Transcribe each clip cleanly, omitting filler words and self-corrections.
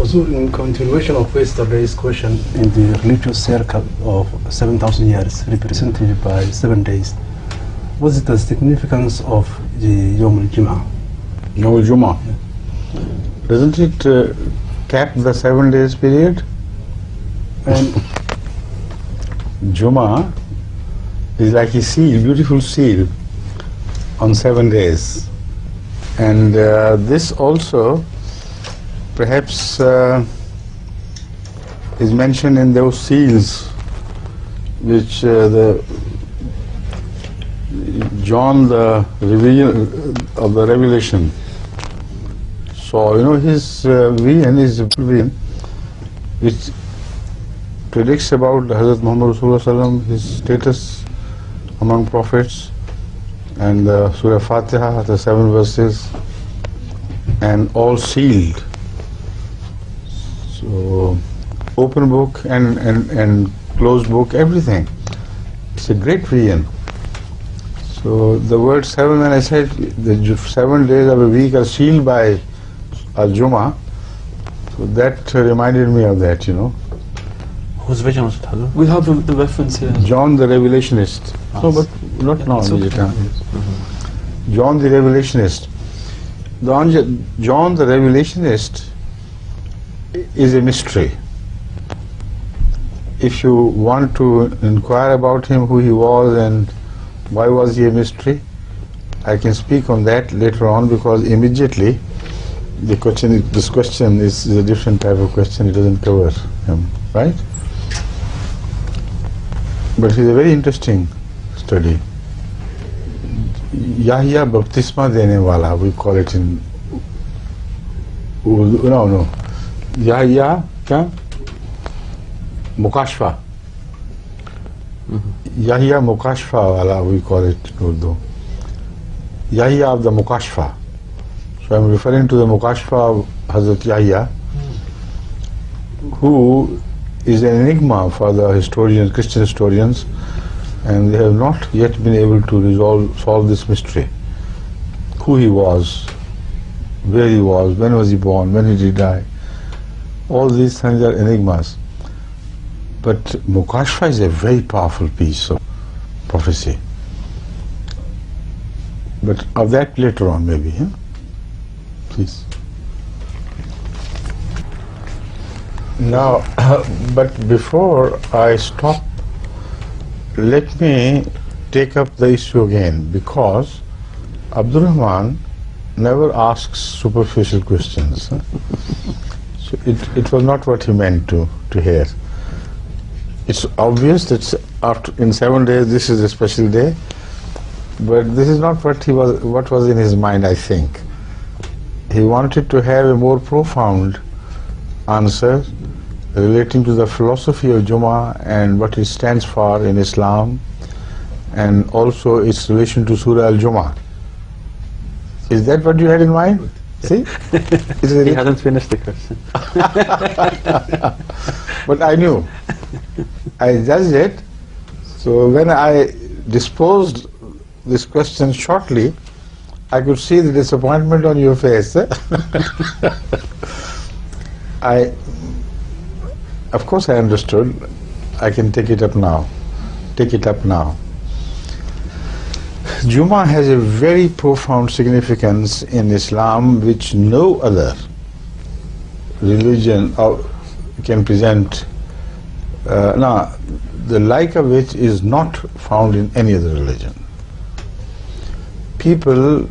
Also, in continuation of yesterday's question, in the religious circle of 7,000 years, represented by 7 days, what is the significance of the Yom al-Jum'ah? Yom al-Jum'ah. Doesn't it cap the 7 days period? And Juma is like a seal, beautiful seal on 7 days. And this also perhaps is mentioned in those seals which the John the Revelation saw. You know, his vision is a vision which predicts about Hazrat Muhammad Rasulullah Sallam, his status among prophets, and Surah Fatiha, the 7 verses, and all sealed. So open book and closed book, everything. It's a great vision. So the word 7, when I said the 7 days of a week are sealed by al-Jum'ah, so that reminded me of that, you know. Whose vision was it? We have the reference here. John the Revelationist. No, but not now. John the Revelationist. John the Revelationist is a mystery. If you want to inquire about him, who he was and why was he a mystery, I can speak on that later on, because immediately this question is a different type of question. It doesn't cover him, right? But it's a very interesting study. Yahya baptisma dene wala, we call it in Urdu. No. Yahya kya? Mukashfa. Yahya Mukashfa wala, we call it in Urdu. Yahya of the Mukashfa. So I'm referring to the Mukashfa of Hazrat Yahya, who is an enigma for the historians, Christian historians, and they have not yet been able to solve this mystery. Who he was, where he was, when was he born, when did he die. All these things are enigmas. But Mukashfa is a very powerful piece of prophecy. But of that later on, maybe. Yeah? Please. Now, but before I stop, let me take up the issue again, because Abdul Rahman never asks superficial questions. So it was not what he meant to hear. It's obvious that in 7 days this is a special day, but this is not what was in his mind, I think. He wanted to have a more profound answer relating to the philosophy of Juma and what it stands for in Islam, and also its relation to Surah al-Juma. Is that what you had in mind? See? He hasn't finished the question. But I knew. I judged it. So when I disposed this question shortly, I could see the disappointment on your face. Of course I understood. I can take it up now. Juma has a very profound significance in Islam which no other religion can present. Now, the like of which is not found in any other religion. People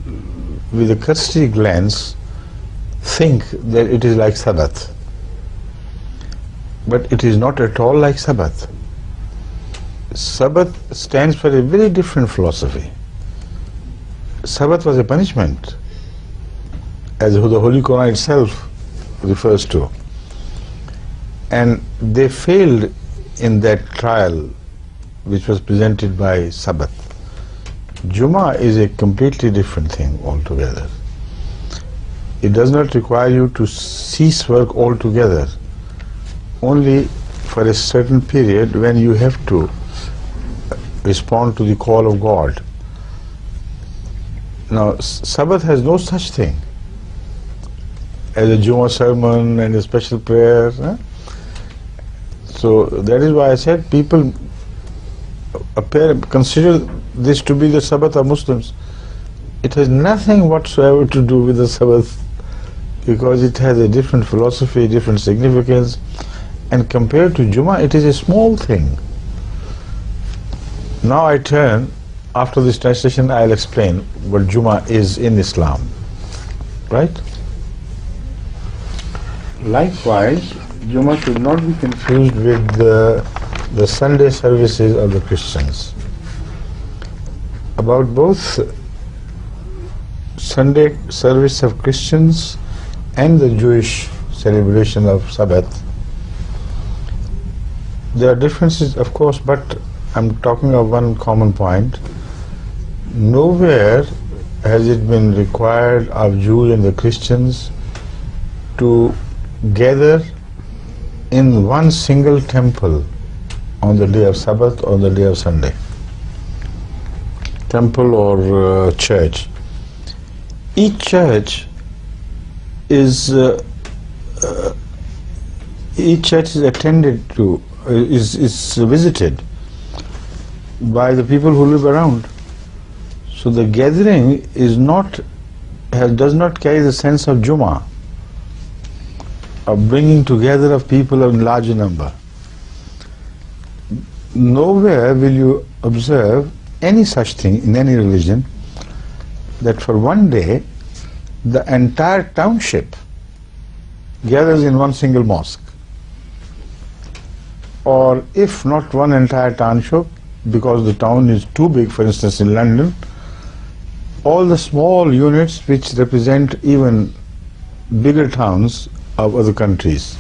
with a cursory glance think that it is like Sabbath. But it is not at all like Sabbath. Sabbath stands for a very different philosophy. Sabbath was a punishment, as the Holy Quran itself refers to. And they failed in that trial which was presented by Sabbath. Juma is a completely different thing altogether. It does not require you to cease work altogether, only for a certain period when you have to respond to the call of God. Now, Sabbath has no such thing as a Juma sermon and a special prayer. So that is why I said people consider this to be the Sabbath of Muslims. It has nothing whatsoever to do with the Sabbath, because it has a different philosophy, different significance, and compared to Juma, it is a small thing. Now I turn, after this translation, I'll explain what Juma is in Islam. Right? Likewise, Juma should not be confused with the Sunday services of the Christians. About both Sunday service of Christians and the Jewish celebration of Sabbath, there are differences, of course, but I'm talking of one common point. Nowhere has it been required of Jews and the Christians to gather in one single temple on the day of Sabbath or the day of Sunday. Temple or church. Each church is attended to, is visited by the people who live around. So the gathering is does not carry the sense of Juma, of bringing together of people in larger number. Nowhere will you observe any such thing in any religion that for one day the entire township gathers in one single mosque. Or if not one entire township, because the town is too big, for instance in London, all the small units which represent even bigger towns of other countries,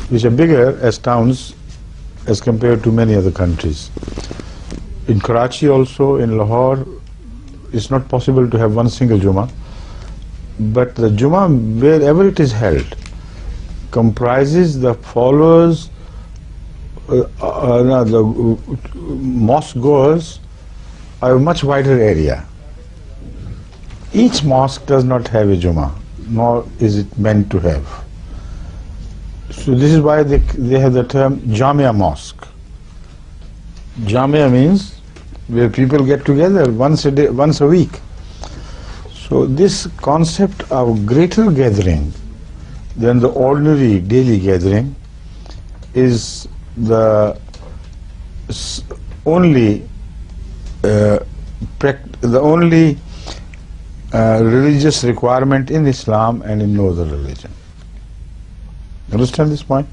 which are bigger as towns as compared to many other countries. In Karachi also, in Lahore, it's not possible to have one single Juma, but the Juma, wherever it is held, comprises the followers, the mosque goers are a much wider area. Each mosque does not have a Juma, nor is it meant to have. So this is why they have the term Jamia Mosque. Jamia means where people get together once a day, once a week. So this concept of greater gathering than the ordinary daily gathering is the only religious requirement in Islam and in no other religion. Understand this point?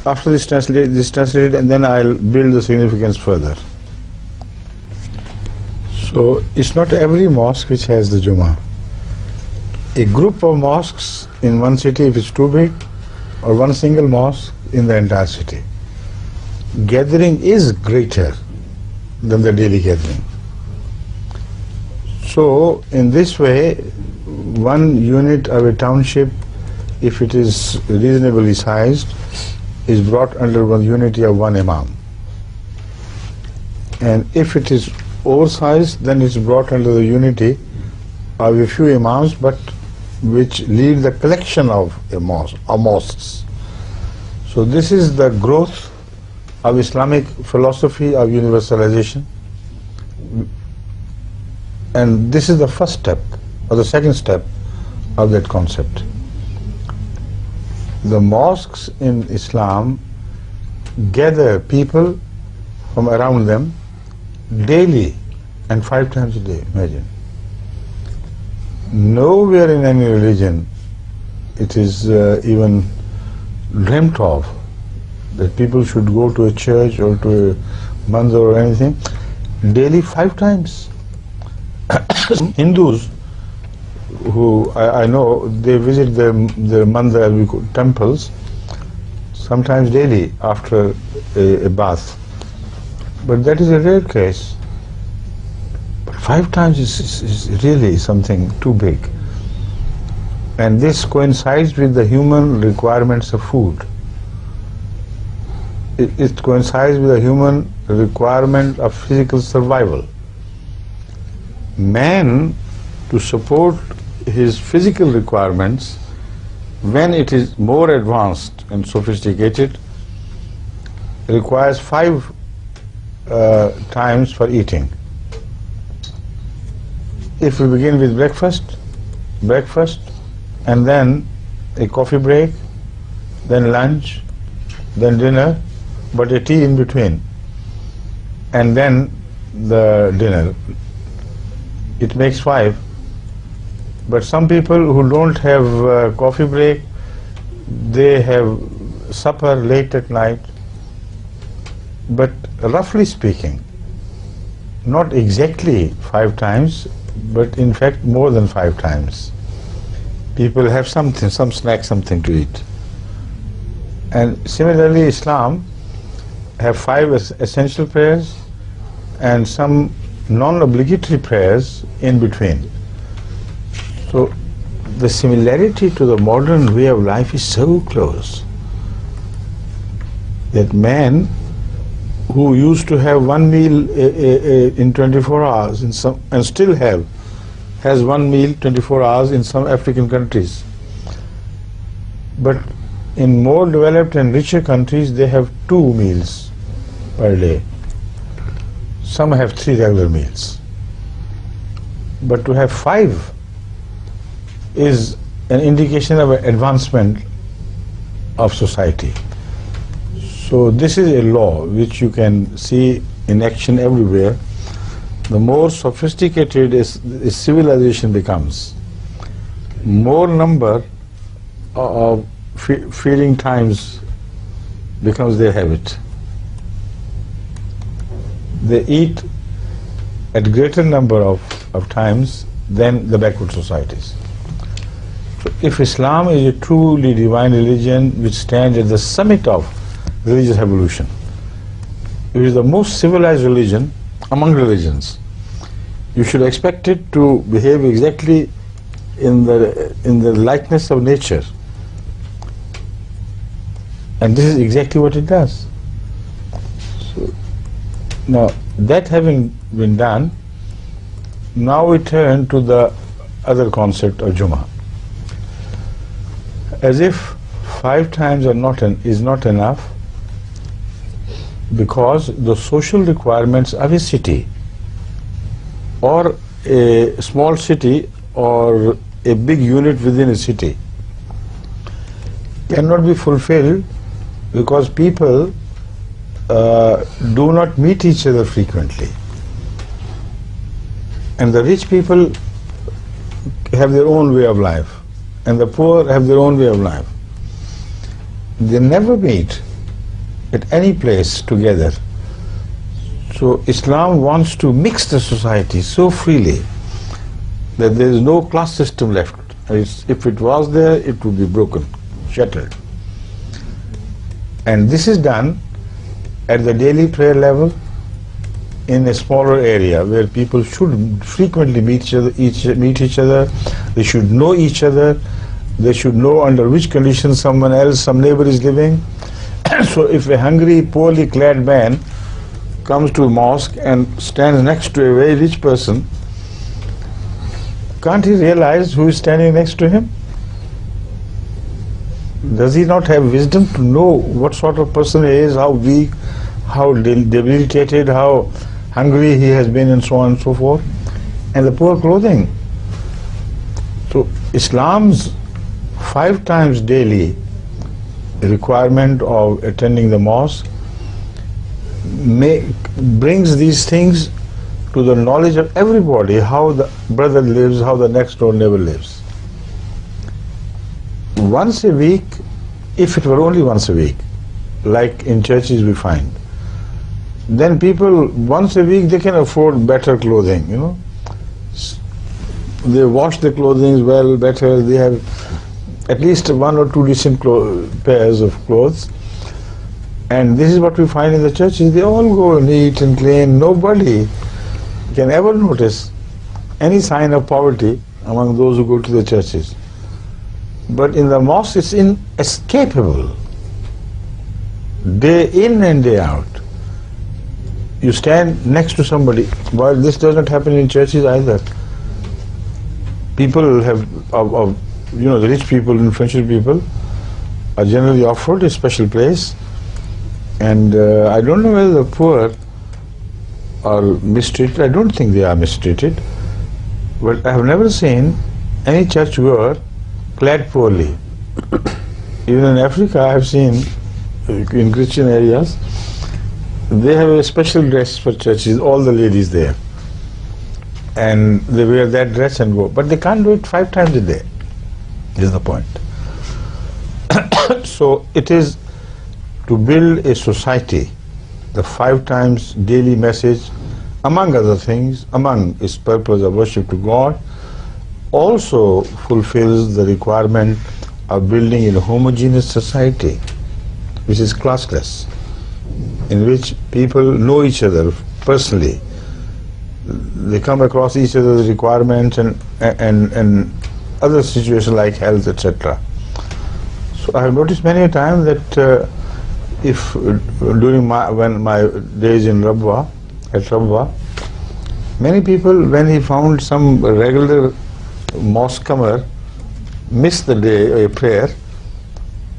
After this translated, and then I'll build the significance further. So it's not every mosque which has the Juma. A group of mosques in one city, if it's too big, or one single mosque in the entire city, gathering is greater than the daily gathering. So in this way, one unit of a township, if it is reasonably sized, is brought under one unity of one imam. And if it is oversized, then it's brought under the unity of a few imams, but which lead the collection of mosques. So this is the growth of Islamic philosophy of universalization. And this is the first step, or the second step of that concept. The mosques in Islam gather people from around them daily and 5 times a day, imagine. Nowhere in any religion it is even dreamt of that people should go to a church or to a mandir or anything daily 5 times. Hindus, who I know, they visit their mandir, temples, sometimes daily after a bath. But that is a rare case. But 5 times is really something too big. And this coincides with the human requirements of food. It coincides with the human requirement of physical survival. Man, to support his physical requirements, when it is more advanced and sophisticated, requires 5 times for eating. If we begin with breakfast, and then a coffee break, then lunch, then dinner, but a tea in between, and then the dinner, it makes 5. But some people who don't have coffee break, they have supper late at night. But roughly speaking, not exactly 5 times, but in fact more than 5 times. People have something, some snack, something to eat. And similarly, Islam have 5 essential prayers and some non-obligatory prayers in between. So the similarity to the modern way of life is so close that man who used to have one meal in 24 hours in some, and still has one meal 24 hours in some African countries. But in more developed and richer countries, they have 2 meals per day. Some have 3 regular meals. But to have 5 is an indication of an advancement of society. So this is a law which you can see in action everywhere. The more sophisticated is civilization becomes, more number of feeding times becomes their habit. They eat at greater number of times than the backward societies. So if Islam is a truly divine religion which stands at the summit of religious evolution, it is the most civilized religion among religions, you should expect it to behave exactly in the likeness of nature. And this is exactly what it does. So, now, that having been done, now we turn to the other concept of Juma. As if 5 times is not enough, because the social requirements of a city or a small city or a big unit within a city cannot be fulfilled because people do not meet each other frequently. And the rich people have their own way of life, and the poor have their own way of life. They never meet at any place together. So Islam wants to mix the society so freely that there is no class system left. If it was there, it would be broken, shattered. And this is done at the daily prayer level in a smaller area where people should frequently meet each other. They should know each other. They should know under which conditions some neighbor is living. So if a hungry, poorly clad man comes to a mosque and stands next to a very rich person, can't he realize who is standing next to him? Does he not have wisdom to know what sort of person he is, how weak, how debilitated, how hungry he has been, and so on and so forth? And the poor clothing. So Islam's 5 times daily requirement of attending the mosque brings these things to the knowledge of everybody, how the brother lives, how the next door neighbor lives. Once a week, if it were only once a week, like in churches we find, then people once a week they can afford better clothing, They wash their clothing well, better, they have at least 1 or 2 decent pairs of clothes. And this is what we find in the churches. They all go neat and clean. Nobody can ever notice any sign of poverty among those who go to the churches. But in the mosque it's inescapable. Day in and day out. You stand next to somebody, while this does not happen in churches either. people have, the rich people, influential people are generally offered a special place, and I don't know whether the poor are mistreated. I don't think they are mistreated, but I have never seen any churchgoer clad poorly. Even in Africa, I have seen in Christian areas, they have a special dress for churches, all the ladies there, and they wear that dress and go, but they can't do it 5 times a day, is the point. So it is to build a society. The 5 times daily message, among other things, among its purpose of worship to God, also fulfills the requirement of building a homogeneous society, which is classless, in which people know each other personally. They come across each other's requirements and other situations like health, etc. So I have noticed many a time that if during my days in Rabwa, many people, when he found some regular mosque comer miss the day, a prayer,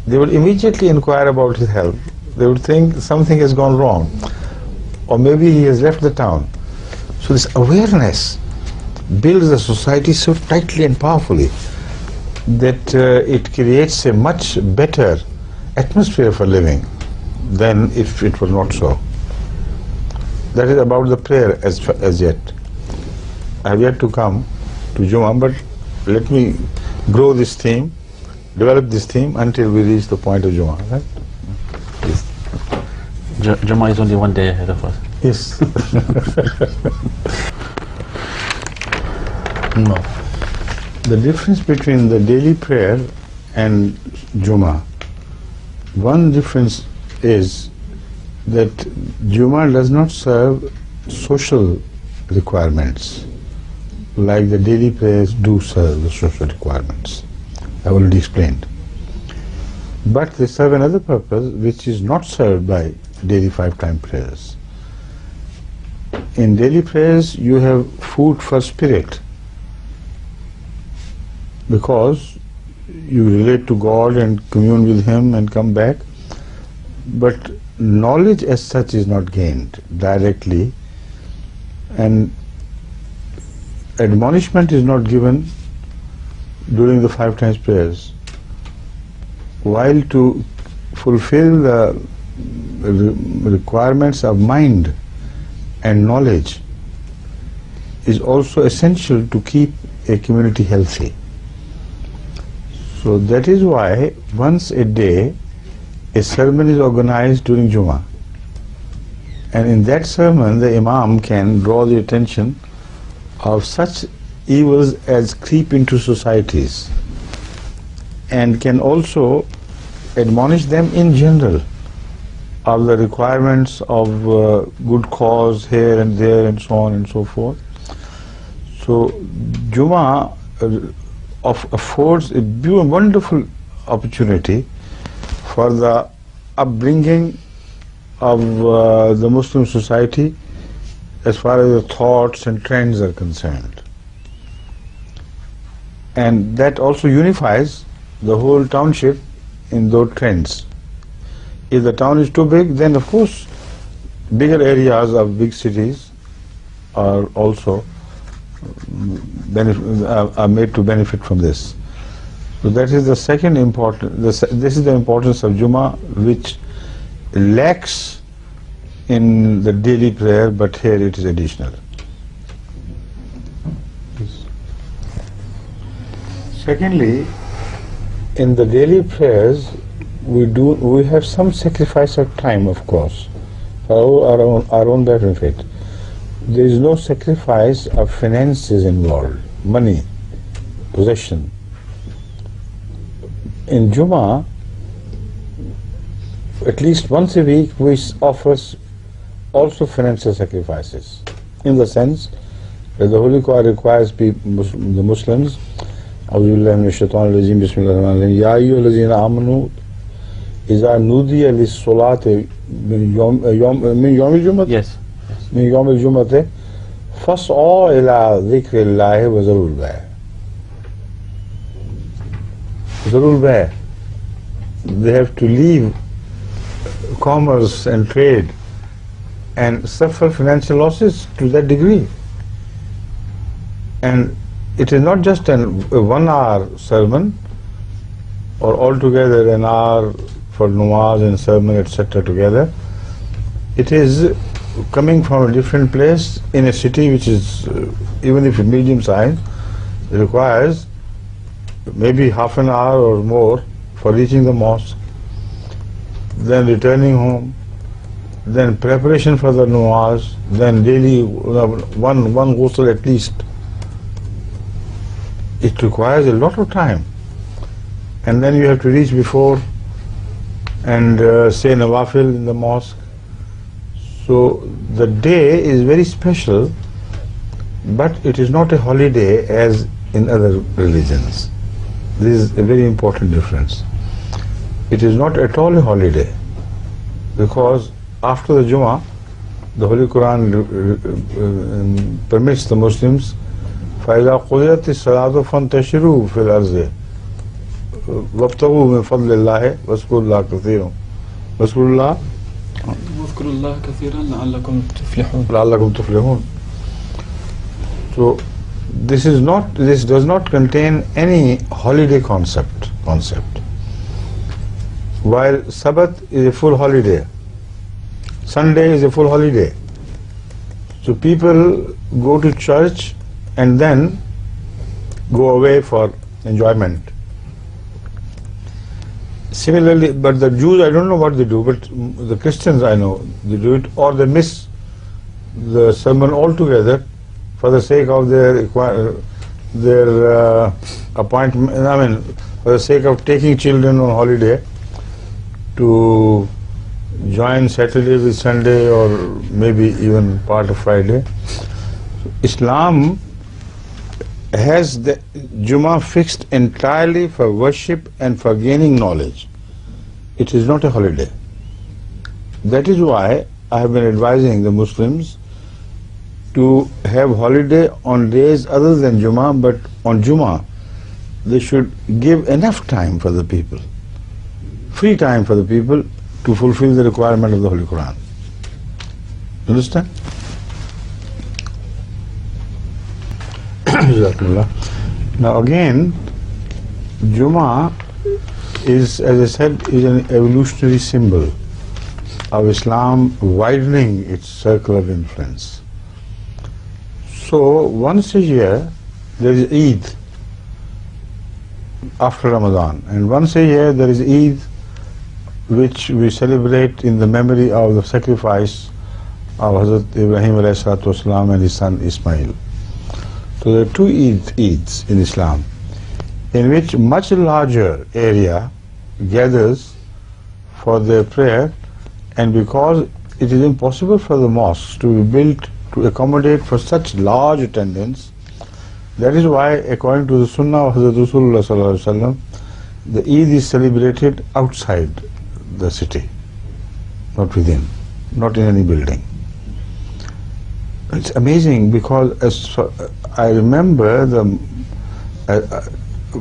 they would immediately inquire about his health. They would think something has gone wrong, or maybe he has left the town. So this awareness builds the society so tightly and powerfully that it creates a much better atmosphere for living than if it was not so. That is about the prayer as yet. I have yet to come to Juma, but let me grow this theme, develop this theme until we reach the point of Juma, right? Yes. Juma is only one day ahead of us. Yes. No. The difference between the daily prayer and Juma, one difference is that Juma does not serve social requirements like the daily prayers do serve the social requirements. I already explained. But they serve another purpose which is not served by daily 5-time prayers. In daily prayers you have food for spirit, because you relate to God and commune with Him and come back, but knowledge as such is not gained directly, and admonishment is not given during the 5 times prayers. While to fulfill the requirements of mind and knowledge is also essential to keep a community healthy. So that is why once a day a sermon is organized during Juma, and in that sermon the Imam can draw the attention of such evils as creep into societies, and can also admonish them in general of the requirements of good cause here and there and so on and so forth. So Juma affords a wonderful opportunity for the upbringing of the Muslim society as far as the thoughts and trends are concerned. And that also unifies the whole township in those trends. If the town is too big, then of course bigger areas of big cities are also are made to benefit from this. So that is the second important, this is the importance of Juma, which lacks in the daily prayer, but here it is additional. Secondly, in the daily prayers we have some sacrifice of time, of course, for our own benefit. There is no sacrifice of finances involved, money, possession. In Juma, at least once a week, we offer also financial sacrifices, in the sense that the Holy Quran requires the Muslims, أعوذ بالله من الشيطان الرجيم بسم الله الرحمن الرحيم يا أيها الذين آمنوا إذا نودي للصلاة من يوم الجمعة من يوم الجمعة فاسعوا إلى ذكر الله وذروا البيع. zarur hai. They have to leave commerce and trade and suffer financial losses to that degree. And it is not just a 1 hour sermon or altogether an hour for namaz and sermon etc. together. It is coming from a different place in a city which is, even if medium size, requires maybe half an hour or more for reaching the mosque, then returning home, then preparation for the namaz, then daily one ghusl at least. It requires a lot of time. And then you have to reach before and say nawafil in the mosque. So the day is very special, but it is not a holiday as in other religions. This is a very important difference. It is not at all a holiday, because after the Juma, the Holy Quran permits the Muslims, فَإِذَا قُضِيَتِ الصَّلَاةُ فَانْتَشِرُوا فِي الْأَرْضِ وَابْتَغُوا مِنْ فَضْلِ اللَّهِ وَاذْكُرُوا اللَّهَ كَثِيرًا واذكروا الله واذكروا الله كثيرا لعلكم تفلحون. So this does not contain any holiday concept. While Sabbath is a full holiday, Sunday is a full holiday. So people go to church and then go away for enjoyment. Similarly, but the Jews, I don't know what they do, but the Christians I know, they do it, or they miss the sermon altogether for the sake of their appointment, for the sake of taking children on holiday to join Saturday with Sunday or maybe even part of Friday. Islam has the Juma fixed entirely for worship and for gaining knowledge. It is not a holiday. That is why I have been advising the Muslims to have holiday on days other than Juma, but on Juma they should give enough time for the people, free time for the people to fulfill the requirement of the Holy Quran. Understand? Now again, Juma is, as I said, is an evolutionary symbol of Islam widening its circle of influence. So once a year there is Eid after Ramadan, and once a year there is Eid which we celebrate in the memory of the sacrifice of Hazrat Ibrahim alayhi salatu wasalam and his son Ismail. So there are two Eids in Islam, in which much larger area gathers for their prayer, and because it is impossible for the mosques to be built to accommodate for such large attendance, that is why, according to the Sunnah of Hazrat Rasulullah sallallahu alaihi wasallam, the Eid is celebrated outside the city, not within, not in any building. It's amazing, because I remember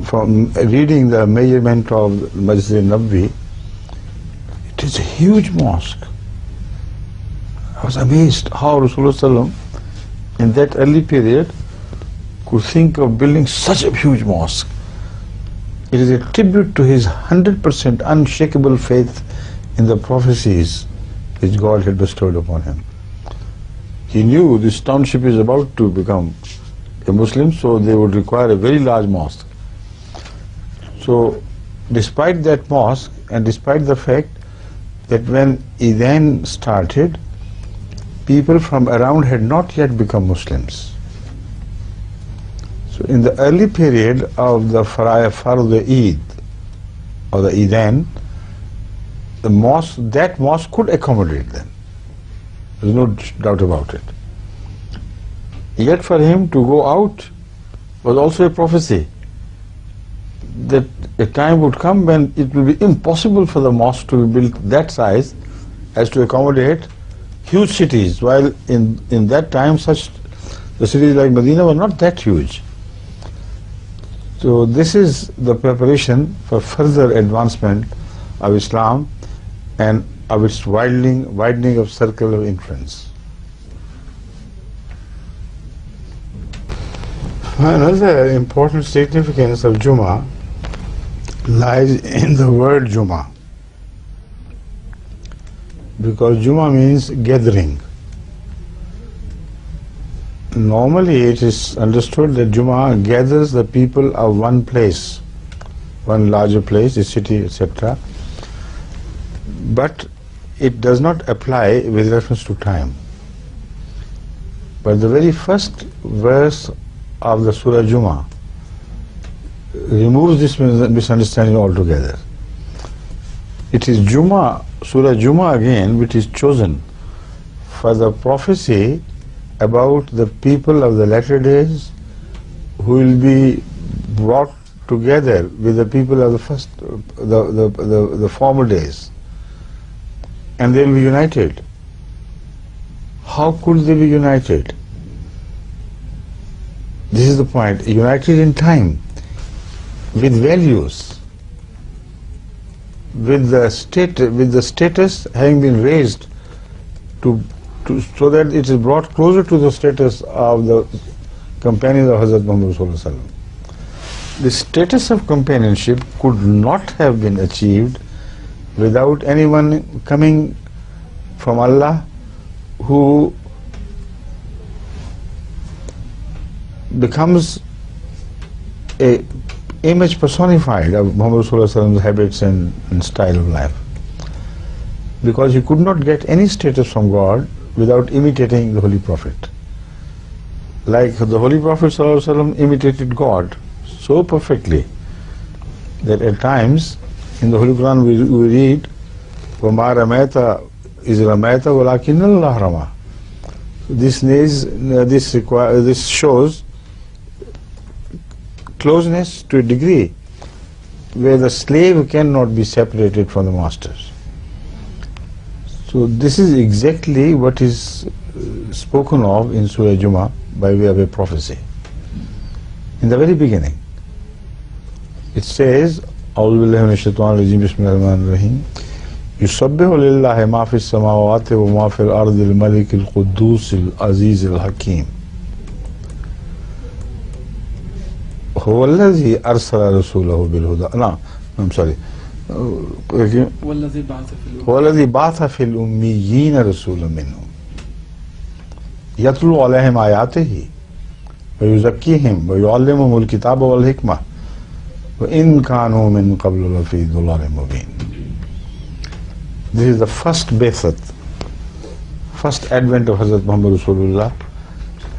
from reading the measurement of Masjid Nabawi, it is a huge mosque. I was amazed how Rasulullah sallam in that early period could think of building such a huge mosque. It is a tribute to his 100% unshakable faith in the prophecies which God had bestowed upon him. He knew this township is about to become a Muslim, so they would require a very large mosque. So despite that mosque, and despite the fact that when Eid started, people from around had not yet become Muslims. So in the early period of the Fard Eid, or the Eidain, that mosque could accommodate them. There's no doubt about it. Yet for him to go out was also a prophecy that a time would come when it will be impossible for the mosque to be built that size as to accommodate huge cities, while in that time the cities like Medina were not that huge. So this is the preparation for further advancement of Islam and of its widening of circle of influence. Another important significance of Juma lies in the word Juma, because Juma means gathering. Normally it is understood that Juma gathers the people of one place, one larger place, a city, etc. But it does not apply with reference to time. But the very first verse of the Surah Juma removes this misunderstanding altogether. It is Juma, Surah Juma again, which is chosen for the prophecy about the people of the latter days who will be brought together with the people of the former days, and they will be united. How could they be united? This is the point. United in time, with values, with the status having been raised so that it is brought closer to the status of the companions of Hazrat Muhammad Sallallahu Alaihi Wasallam. The status of companionship could not have been achieved without anyone coming from Allah who becomes a image personified of Muhammad Sallallahu Alaihi Wasallam's habits and style of life. Because he could not get any status from God without imitating the Holy Prophet. Like the Holy Prophet Sallallahu Alaihi Wasallam imitated God so perfectly that at times in the Holy Quran we read, وَمَا رَمَيْتَ إِذْ رَمَيْتَ وَلَكِنَّ اللَّهَ رَمَى. This shows closeness to a degree where the slave cannot be separated from the master. So this is exactly what is spoken of in Surah Juma by way of a prophecy. In the very beginning, it says, أعوذ بالله من الشيطان الرجيم بسم الله الرحمن الرحيم يسبح لله ما في السماوات وما في الأرض الملك القدوس العزيز الحكيم هو الذي أرسل رسوله بالهدى. No, I'm sorry. هو الذي بعث في الأميين رسولا منهم يتلو عليهم آياته ويزكيهم ويعلمهم الكتاب والحكمة وإن كانوا من قبل لفي ضلال مبين. This is the first Bay'at, first advent of Hazrat Muhammad Rasulullah,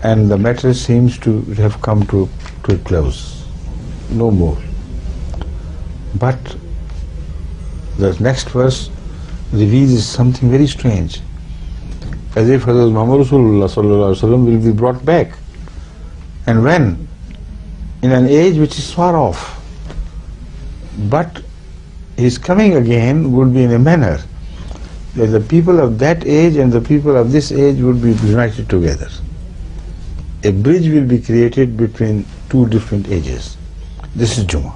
and the matter seems to have come to a close. No more. But the next verse reveals something very strange, as if Hazrat Muhammad Rasulullah Sallallahu Alaihi Wasallam will be brought back. And when? In an age which is far off. But his coming again would be in a manner that the people of that age and the people of this age would be united together. A bridge will be created between two different ages. This is Juma.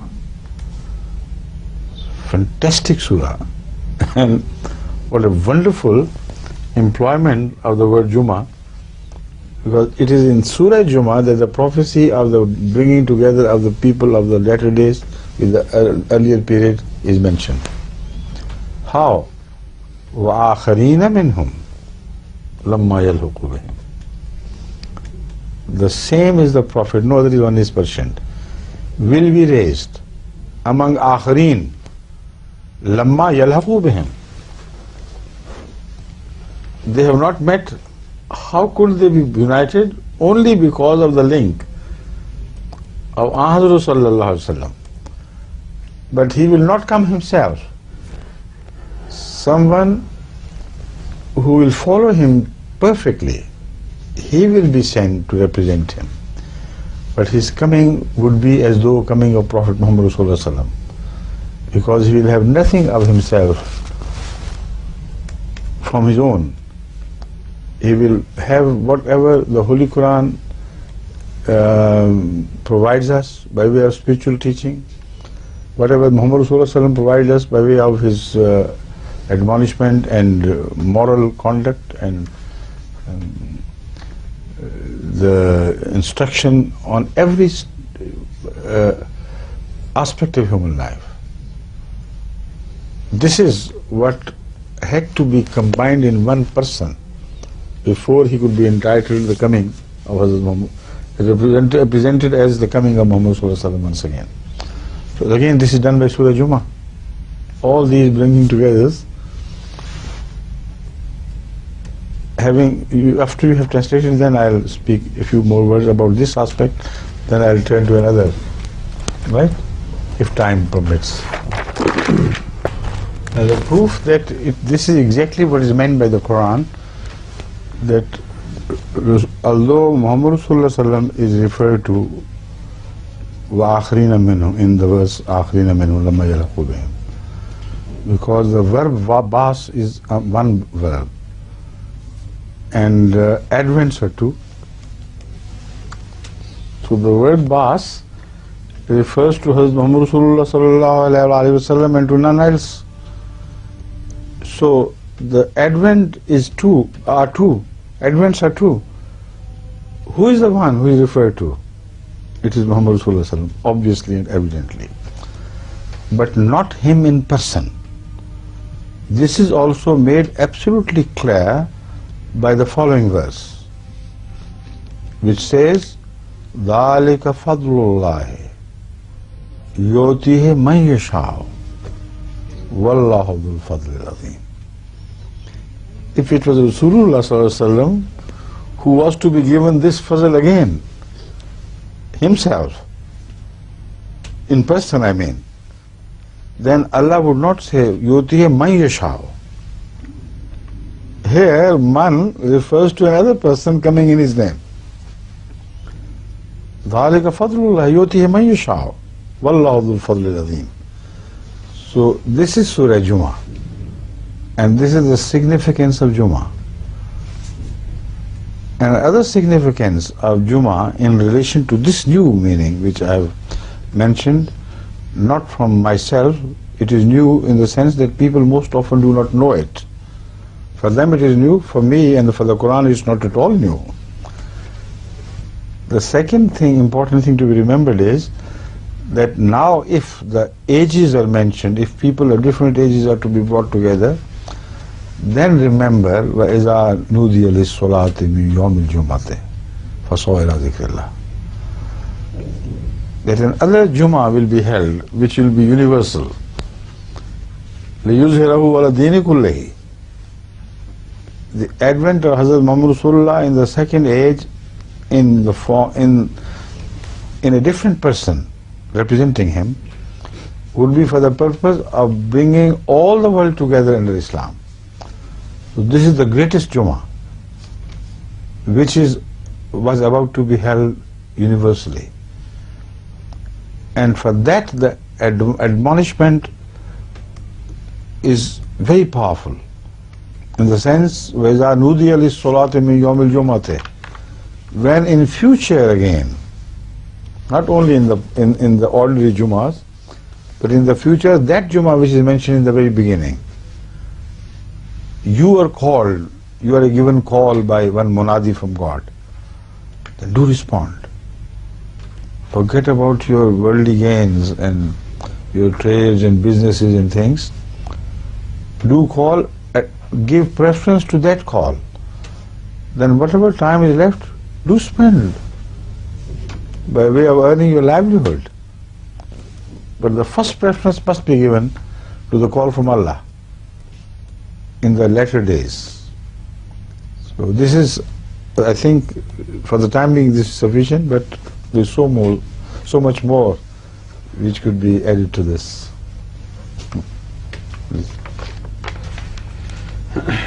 Fantastic surah. And what a wonderful employment of the word Juma, because it is in Surah Juma that the prophecy of the bringing together of the people of the latter days with the earlier period is mentioned. How? وَآخَرِينَ مِنْهُمْ لَمَّا يَلْحُقُوا بِهِمْ. The same is the Prophet, no other one is mentioned, will be raised among Akhareen, lamma yalhaqu bihim. They have not met. How could they be united? Only because of the link of Ahmad sallallahu alaihi wasallam. But he will not come himself. Someone who will follow him perfectly, he will be sent to represent him. But his coming would be as though coming of Prophet Muhammad sallallahu alaihi wasallam, because he will have nothing of himself from his own. He will have whatever the Holy Quran provides us by way of spiritual teaching, whatever Muhammad Rasulullah provides us by way of his admonishment and moral conduct and the instruction on every aspect of human life. This is what had to be combined in one person before he could be entitled to the coming of Hazrat Muhammad, represented as the coming of Muhammad once again. So again, this is done by Surah Juma. All these bringing together. After you have translated, then I'll speak a few more words about this aspect, then I'll turn to another, right? If time permits. Now the proof that this is exactly what is meant by the Quran, that although Muhammad Rasulullah is referred to وَآخَرِينَ مِنْهُمْ in the verse آخَرِينَ مِنْهُمْ لَمَّا يَلْحَقُوا بِهِمْ, because the verb bas is one verb and advents are two. So the word bas refers to Hazrat Muhammad Rasulullah sallallahu alaihi wasallam and to none else. So the advent is two. Advents are two. Who is the one who is referred to? It is Muhammad Rasulullah sallam, obviously and evidently, but not him in person. This is also made absolutely clear by the following verse, which says, ذَلِكَ فَضْلُ اللَّهِ يُؤْتِيهِ مَن يَشَاءُ وَاللَّهُ ذُو الْفَضْلِ الْعَظِيمِ. If it was Rasulullah sallallahu alaihi wasallam who was to be given this fazl again, himself, in person I mean, then Allah would not say, يُؤْتِيهِ مَن يَشَاءُ. Here, man refers to another person coming in his name. ذَلِكَ فَضْلُ اللَّهِ يُؤْتِيهِ مَن يَشَاءُ وَاللَّهُ ذُو الْفَضْلِ الْعَظِيمِ. So this is Surah Juma, and this is the significance of Juma. And other significance of Juma in relation to this new meaning which I have mentioned, not from myself, it is new in the sense that people most often do not know it. For them it is new, for me and for the Quran it's not at all new. The second thing, important thing to be remembered is that now if the ages are mentioned, if people of different ages are to be brought together, then remember وَإِذَا نُودِيَ لِلصَّلَاةِ مِنْ يَوْمِ الْجُمَعَةِ فَصَوْا إِلَىٰ ذِكْرِ اللَّهِ. That another Juma will be held, which will be universal. لِيُظْهِرَهُ عَلَى الدِّينِ كُلِّهِ. The advent of Hazrat Muhammad Rasulullah in the second age in the form, in a different person representing him, would be for the purpose of bringing all the world together under Islam. So this is the greatest Juma, which was about to be held universally. And for that the admonishment is very powerful, in the sense وَإِذَا نُودِيَ لِلصَّلَاةِ مِنْ يَوْمِ الْجُمَعَةِ, when in future again, not only in the ordinary Jumas, but in the future, that Juma which is mentioned in the very beginning, you are called, you are given call by one munadi from God, then do respond. Forget about your worldly gains and your trades and businesses and things. Do call, give preference to that call. Then whatever time is left, do spend by way of earning your livelihood. But the first preference must be given to the call from Allah in the latter days. So this is, I think, for the time being this is sufficient, but there is so much more which could be added to this.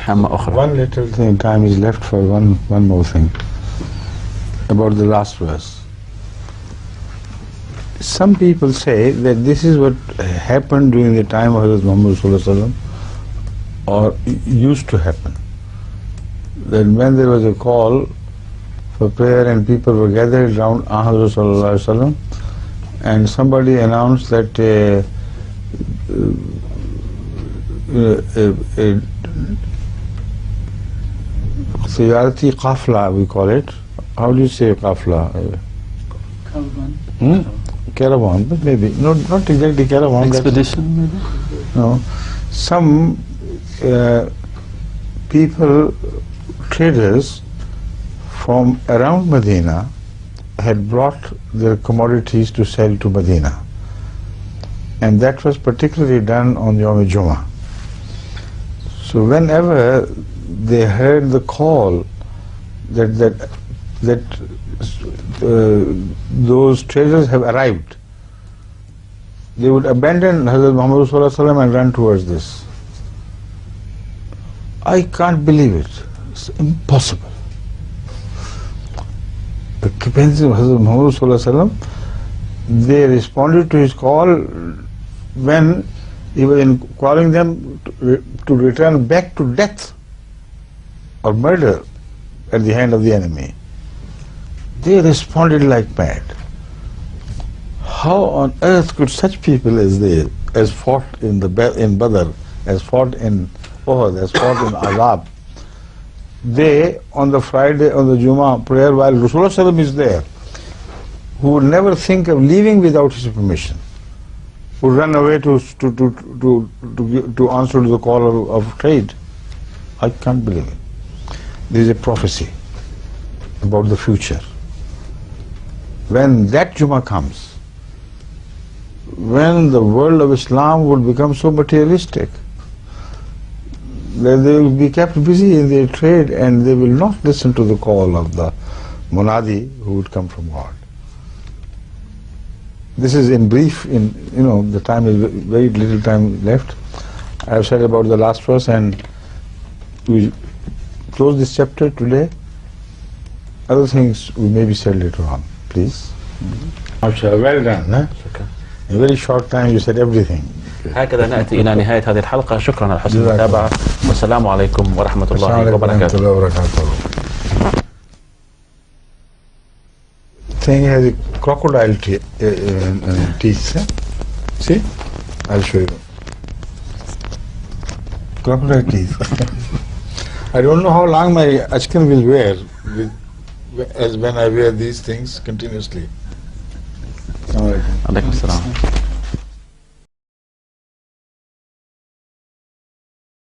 One little thing, time is left for one more thing about the last verse. Some people say that this is what happened during the time of Hazrat Muhammad Sallallahu Alaihi Wasallam, or used to happen. That when there was a call for prayer, and people were gathered around Hazrat Sallallahu Alaihi Wasallam, and somebody announced that a Ziyarati qafla, we call it. How do you say qafla? Caravan, but maybe not exactly caravan. Expedition, maybe. No, some people, traders from around Medina, had brought their commodities to sell to Medina, and that was particularly done on Yom Juma. So whenever they heard the call that those traders have arrived, they would abandon Hazrat Muhammad Sallallahu Alaihi Wasallam and run towards this. I can't believe it. It's impossible. The capacity of Hazrat Muhammad Sallallahu Alaihi Wasallam, they responded to his call when he was calling them to return back to death or murder at the hand of the enemy. They responded like mad. How on earth could such people as fought in Badr, as fought in Uhud, as fought in Azab, they on the Friday, on the Juma prayer, while Rasulullah Sallallahu Alaihi Wasallam is there, who would never think of leaving without his permission, would run away to answer to the call of trade. I can't believe it. There is a prophecy about the future. When that Juma comes, when the world of Islam will become so materialistic that they will be kept busy in their trade and they will not listen to the call of the Munadi who would come from God. This is in brief, the time is very little time left. I have said about the last verse, and we close this chapter today. Other things we maybe said later on. Please. Well done. Huh? In a very short time you said everything. هكذا نأتي إلى نهاية هذه الحلقة. شكرا على حسن المتابعة، والسلام عليكم ورحمة الله وبركاته. Thing has a crocodile teeth. See? I'll show you. Crocodile teeth. I don't know how long my Achkan will wear as when I wear these things continuously. Assalamu alaikum. Alaikum salam.